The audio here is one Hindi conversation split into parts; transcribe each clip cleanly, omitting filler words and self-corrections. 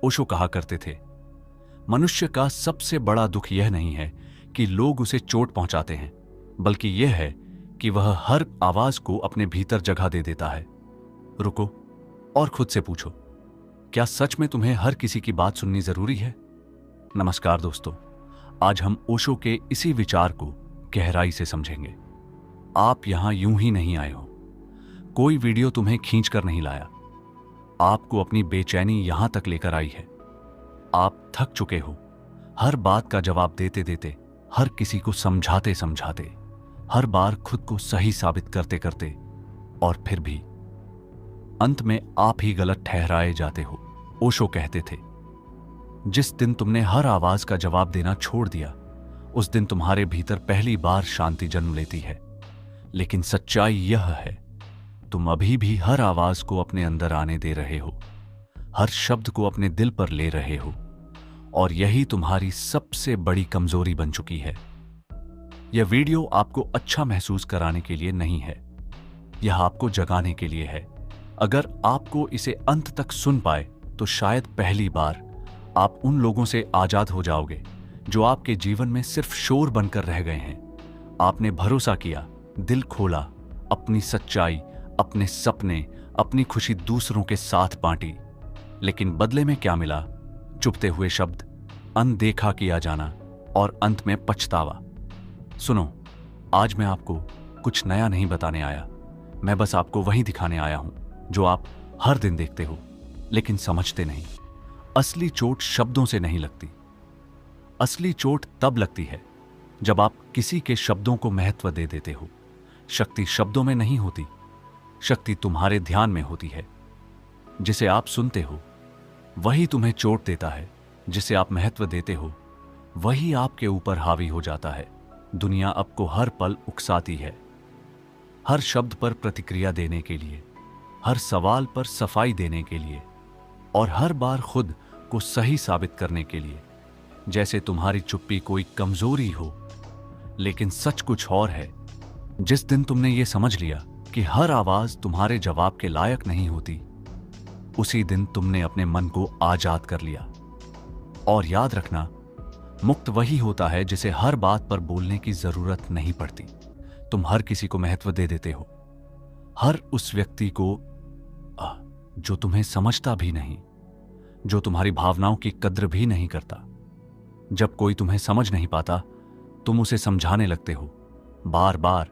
ओशो कहा करते थे, मनुष्य का सबसे बड़ा दुख यह नहीं है कि लोग उसे चोट पहुंचाते हैं, बल्कि यह है कि वह हर आवाज को अपने भीतर जगह दे देता है। रुको और खुद से पूछो, क्या सच में तुम्हें हर किसी की बात सुननी जरूरी है? नमस्कार दोस्तों, आज हम ओशो के इसी विचार को गहराई से समझेंगे। आप यहां यूं ही नहीं आए हो, कोई वीडियो तुम्हें खींच कर नहीं लाया, आपको अपनी बेचैनी यहां तक लेकर आई है। आप थक चुके हो, हर बात का जवाब देते देते, हर किसी को समझाते समझाते, हर बार खुद को सही साबित करते करते, और फिर भी अंत में आप ही गलत ठहराए जाते हो। ओशो कहते थे, जिस दिन तुमने हर आवाज का जवाब देना छोड़ दिया, उस दिन तुम्हारे भीतर पहली बार शांति जन्म लेती है। लेकिन सच्चाई यह है, तुम अभी भी हर आवाज को अपने अंदर आने दे रहे हो, हर शब्द को अपने दिल पर ले रहे हो, और यही तुम्हारी सबसे बड़ी कमजोरी बन चुकी है। यह वीडियो आपको अच्छा महसूस कराने के लिए नहीं है, यह आपको जगाने के लिए है। अगर आपको इसे अंत तक सुन पाए तो शायद पहली बार आप उन लोगों से आजाद हो जाओगे जो आपके जीवन में सिर्फ शोर बनकर रह गए हैं। आपने भरोसा किया, दिल खोला, अपनी सच्चाई, अपने सपने, अपनी खुशी दूसरों के साथ बांटी, लेकिन बदले में क्या मिला? चुपते हुए शब्द, अनदेखा किया जाना और अंत में पछतावा। सुनो, आज मैं आपको कुछ नया नहीं बताने आया, मैं बस आपको वही दिखाने आया हूं जो आप हर दिन देखते हो लेकिन समझते नहीं। असली चोट शब्दों से नहीं लगती, असली चोट तब लगती है जब आप किसी के शब्दों को महत्व दे देते हो। शक्ति शब्दों में नहीं होती, शक्ति तुम्हारे ध्यान में होती है। जिसे आप सुनते हो वही तुम्हें चोट देता है, जिसे आप महत्व देते हो वही आपके ऊपर हावी हो जाता है। दुनिया आपको हर पल उकसाती है, हर शब्द पर प्रतिक्रिया देने के लिए, हर सवाल पर सफाई देने के लिए, और हर बार खुद को सही साबित करने के लिए, जैसे तुम्हारी चुप्पी कोई कमजोरी हो। लेकिन सच कुछ और है। जिस दिन तुमने ये समझ लिया कि हर आवाज तुम्हारे जवाब के लायक नहीं होती, उसी दिन तुमने अपने मन को आजाद कर लिया। और याद रखना, मुक्त वही होता है जिसे हर बात पर बोलने की जरूरत नहीं पड़ती। तुम हर किसी को महत्व दे देते हो, हर उस व्यक्ति को जो तुम्हें समझता भी नहीं, जो तुम्हारी भावनाओं की कद्र भी नहीं करता। जब कोई तुम्हें समझ नहीं पाता, तुम उसे समझाने लगते हो, बार बार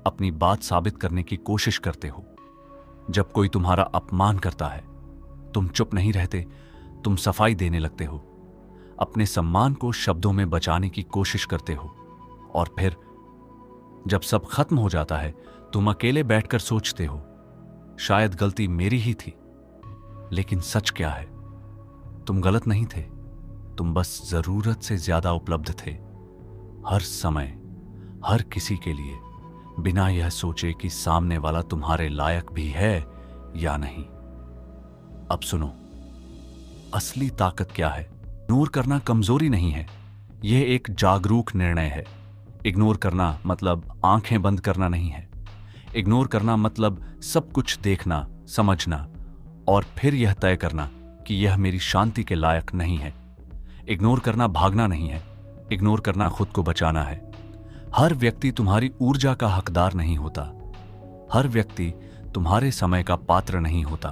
अपनी बात साबित करने की कोशिश करते हो। जब कोई तुम्हारा अपमान करता है, तुम चुप नहीं रहते, तुम सफाई देने लगते हो, अपने सम्मान को शब्दों में बचाने की कोशिश करते हो। और फिर जब सब खत्म हो जाता है, तुम अकेले बैठकर सोचते हो, शायद गलती मेरी ही थी। लेकिन सच क्या है? तुम गलत नहीं थे, तुम बस जरूरत से ज्यादा उपलब्ध थे, हर समय, हर किसी के लिए, बिना यह सोचे कि सामने वाला तुम्हारे लायक भी है या नहीं। अब सुनो, असली ताकत क्या है? इग्नोर करना कमजोरी नहीं है, यह एक जागरूक निर्णय है। इग्नोर करना मतलब आंखें बंद करना नहीं है। इग्नोर करना मतलब सब कुछ देखना, समझना और फिर यह तय करना कि यह मेरी शांति के लायक नहीं है। इग्नोर करना भागना नहीं है, इग्नोर करना खुद को बचाना है। हर व्यक्ति तुम्हारी ऊर्जा का हकदार नहीं होता, हर व्यक्ति तुम्हारे समय का पात्र नहीं होता,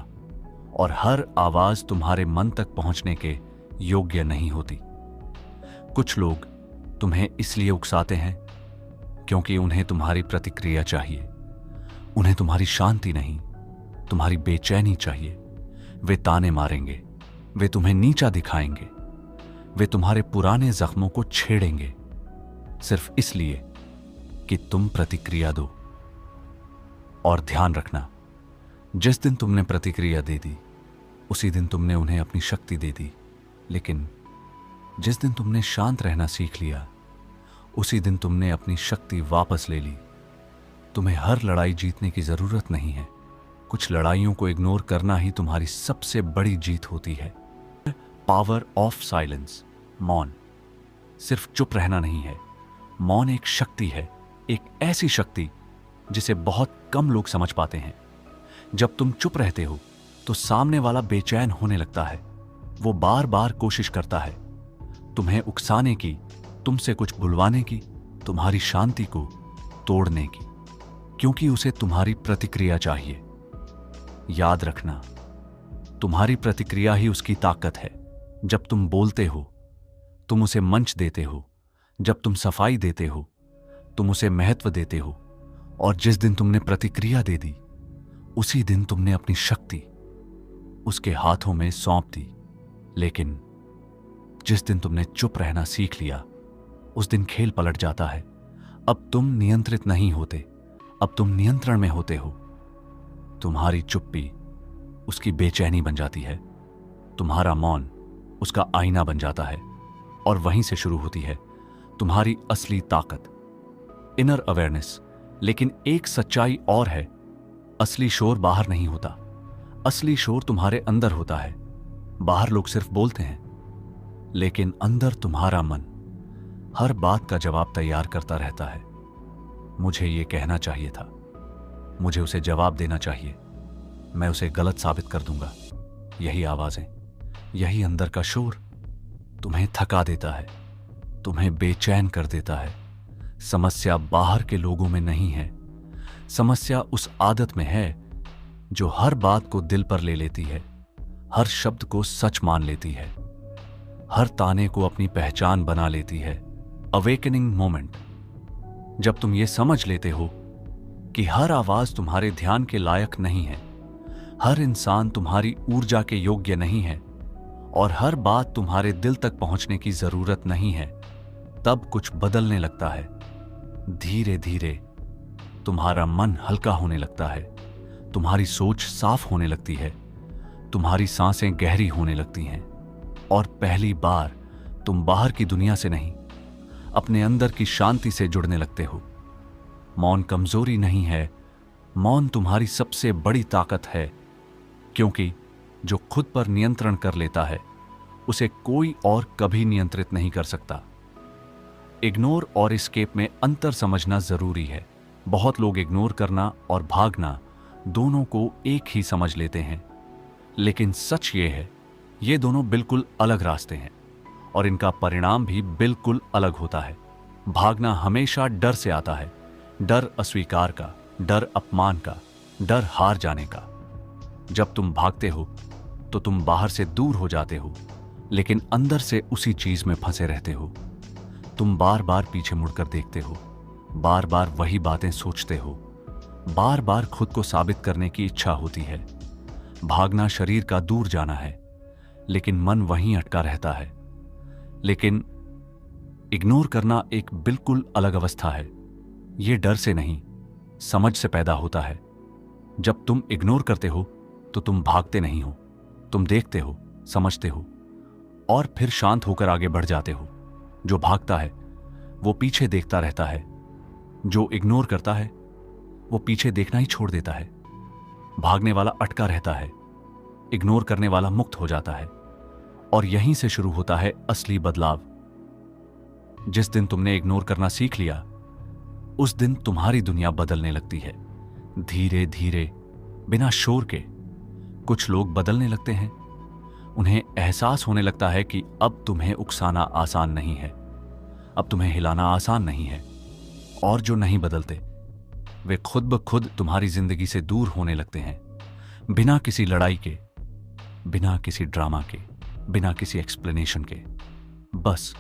और हर आवाज तुम्हारे मन तक पहुंचने के योग्य नहीं होती। कुछ लोग तुम्हें इसलिए उकसाते हैं क्योंकि उन्हें तुम्हारी प्रतिक्रिया चाहिए, उन्हें तुम्हारी शांति नहीं, तुम्हारी बेचैनी चाहिए। वे ताने मारेंगे, वे तुम्हें नीचा दिखाएंगे, वे तुम्हारे पुराने जख्मों को छेड़ेंगे, सिर्फ इसलिए कि तुम प्रतिक्रिया दो। और ध्यान रखना, जिस दिन तुमने प्रतिक्रिया दे दी, उसी दिन तुमने उन्हें अपनी शक्ति दे दी। लेकिन जिस दिन तुमने शांत रहना सीख लिया, उसी दिन तुमने अपनी शक्ति वापस ले ली। तुम्हें हर लड़ाई जीतने की जरूरत नहीं है, कुछ लड़ाइयों को इग्नोर करना ही तुम्हारी सबसे बड़ी जीत होती है। पावर ऑफ साइलेंस, मौन। सिर्फ चुप रहना नहीं है, मौन एक शक्ति है, एक ऐसी शक्ति जिसे बहुत कम लोग समझ पाते हैं। जब तुम चुप रहते हो तो सामने वाला बेचैन होने लगता है, वो बार बार कोशिश करता है तुम्हें उकसाने की, तुमसे कुछ बुलवाने की, तुम्हारी शांति को तोड़ने की, क्योंकि उसे तुम्हारी प्रतिक्रिया चाहिए। याद रखना, तुम्हारी प्रतिक्रिया ही उसकी ताकत है। जब तुम बोलते हो, तुम उसे मंच देते हो। जब तुम सफाई देते हो, तुम उसे महत्व देते हो। और जिस दिन तुमने प्रतिक्रिया दे दी, उसी दिन तुमने अपनी शक्ति उसके हाथों में सौंप दी। लेकिन जिस दिन तुमने चुप रहना सीख लिया, उस दिन खेल पलट जाता है। अब तुम नियंत्रित नहीं होते, अब तुम नियंत्रण में होते हो। तुम्हारी चुप्पी उसकी बेचैनी बन जाती है, तुम्हारा मौन उसका आईना बन जाता है। और वहीं से शुरू होती है तुम्हारी असली ताकत, इनर अवेयरनेस। लेकिन एक सच्चाई और है, असली शोर बाहर नहीं होता, असली शोर तुम्हारे अंदर होता है। बाहर लोग सिर्फ बोलते हैं, लेकिन अंदर तुम्हारा मन हर बात का जवाब तैयार करता रहता है। मुझे ये कहना चाहिए था, मुझे उसे जवाब देना चाहिए, मैं उसे गलत साबित कर दूंगा। यही आवाजें, यही अंदर का शोर तुम्हें थका देता है, तुम्हें बेचैन कर देता है। समस्या बाहर के लोगों में नहीं है, समस्या उस आदत में है जो हर बात को दिल पर ले लेती है, हर शब्द को सच मान लेती है, हर ताने को अपनी पहचान बना लेती है। अवेकनिंग मोमेंट, जब तुम ये समझ लेते हो कि हर आवाज तुम्हारे ध्यान के लायक नहीं है, हर इंसान तुम्हारी ऊर्जा के योग्य नहीं है, और हर बात तुम्हारे दिल तक पहुंचने की जरूरत नहीं है, तब कुछ बदलने लगता है। धीरे धीरे तुम्हारा मन हल्का होने लगता है, तुम्हारी सोच साफ होने लगती है, तुम्हारी सांसें गहरी होने लगती हैं, और पहली बार तुम बाहर की दुनिया से नहीं, अपने अंदर की शांति से जुड़ने लगते हो। मौन कमजोरी नहीं है, मौन तुम्हारी सबसे बड़ी ताकत है, क्योंकि जो खुद पर नियंत्रण कर लेता है, उसे कोई और कभी नियंत्रित नहीं कर सकता। इग्नोर और एस्केप में अंतर समझना जरूरी है। बहुत लोग इग्नोर करना और भागना दोनों को एक ही समझ लेते हैं, लेकिन सच ये है, ये दोनों बिल्कुल अलग रास्ते हैं और इनका परिणाम भी बिल्कुल अलग होता है। भागना हमेशा डर से आता है, डर अस्वीकार का, डर अपमान का, डर हार जाने का। जब तुम भागते हो तो तुम बाहर से दूर हो जाते हो, लेकिन अंदर से उसी चीज में फंसे रहते हो। तुम बार बार पीछे मुड़कर देखते हो, बार बार वही बातें सोचते हो, बार बार खुद को साबित करने की इच्छा होती है। भागना शरीर का दूर जाना है, लेकिन मन वहीं अटका रहता है। लेकिन इग्नोर करना एक बिल्कुल अलग अवस्था है। यह डर से नहीं, समझ से पैदा होता है। जब तुम इग्नोर करते हो तो तुम भागते नहीं हो, तुम देखते हो, समझते हो और फिर शांत होकर आगे बढ़ जाते हो। जो भागता है वो पीछे देखता रहता है, जो इग्नोर करता है वो पीछे देखना ही छोड़ देता है। भागने वाला अटका रहता है, इग्नोर करने वाला मुक्त हो जाता है। और यहीं से शुरू होता है असली बदलाव। जिस दिन तुमने इग्नोर करना सीख लिया, उस दिन तुम्हारी दुनिया बदलने लगती है, धीरे धीरे, बिना शोर के। कुछ लोग बदलने लगते हैं, उन्हें एहसास होने लगता है कि अब तुम्हें उकसाना आसान नहीं है, अब तुम्हें हिलाना आसान नहीं है। और जो नहीं बदलते, वे खुद ब खुद तुम्हारी जिंदगी से दूर होने लगते हैं, बिना किसी लड़ाई के, बिना किसी ड्रामा के, बिना किसी एक्सप्लेनेशन के। बस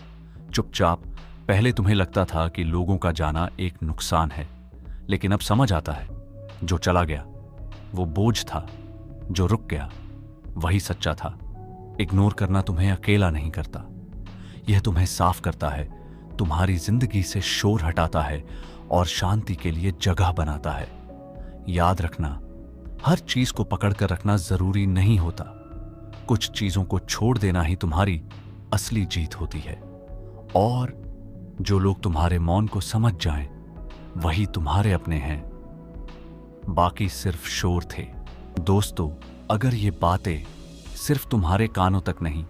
चुपचाप। पहले तुम्हें लगता था कि लोगों का जाना एक नुकसान है, लेकिन अब समझ आता है, जो चला गया वो बोझ था, जो रुक गया वही सच्चा था। इग्नोर करना तुम्हें अकेला नहीं करता, यह तुम्हें साफ करता है, तुम्हारी जिंदगी से शोर हटाता है और शांति के लिए जगह बनाता है। याद रखना, हर चीज को पकड़कर रखना जरूरी नहीं होता। कुछ चीजों को छोड़ देना ही तुम्हारी असली जीत होती है। और जो लोग तुम्हारे मौन को समझ जाएं, वही तुम्हारे अपने हैं, बाकी सिर्फ शोर थे। दोस्तों, अगर ये बातें सिर्फ तुम्हारे कानों तक नहीं,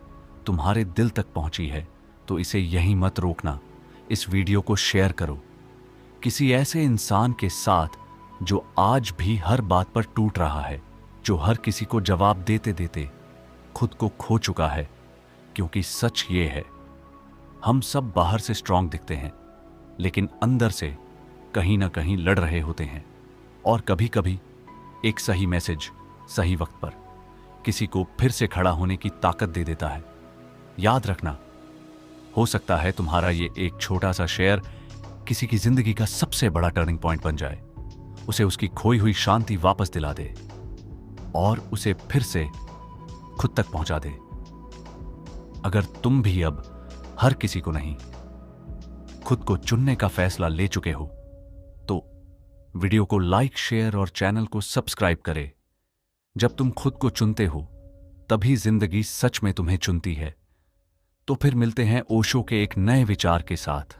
तुम्हारे दिल तक पहुंची है, तो इसे यहीं मत रोकना। इस वीडियो को शेयर करो किसी ऐसे इंसान के साथ जो आज भी हर बात पर टूट रहा है, जो हर किसी को जवाब देते देते खुद को खो चुका है। क्योंकि सच ये है, हम सब बाहर से स्ट्रांग दिखते हैं, लेकिन अंदर से कहीं ना कहीं लड़ रहे होते हैं। और कभी कभी एक सही मैसेज सही वक्त पर किसी को फिर से खड़ा होने की ताकत दे देता है। याद रखना, हो सकता है तुम्हारा ये एक छोटा सा शेयर किसी की जिंदगी का सबसे बड़ा टर्निंग पॉइंट बन जाए, उसे उसकी खोई हुई शांति वापस दिला दे और उसे फिर से खुद तक पहुंचा दे। अगर तुम भी अब हर किसी को नहीं, खुद को चुनने का फैसला ले चुके हो, तो वीडियो को लाइक, शेयर और चैनल को सब्सक्राइब करें। जब तुम खुद को चुनते हो, तभी जिंदगी सच में तुम्हें चुनती है। तो फिर मिलते हैं ओशो के एक नए विचार के साथ।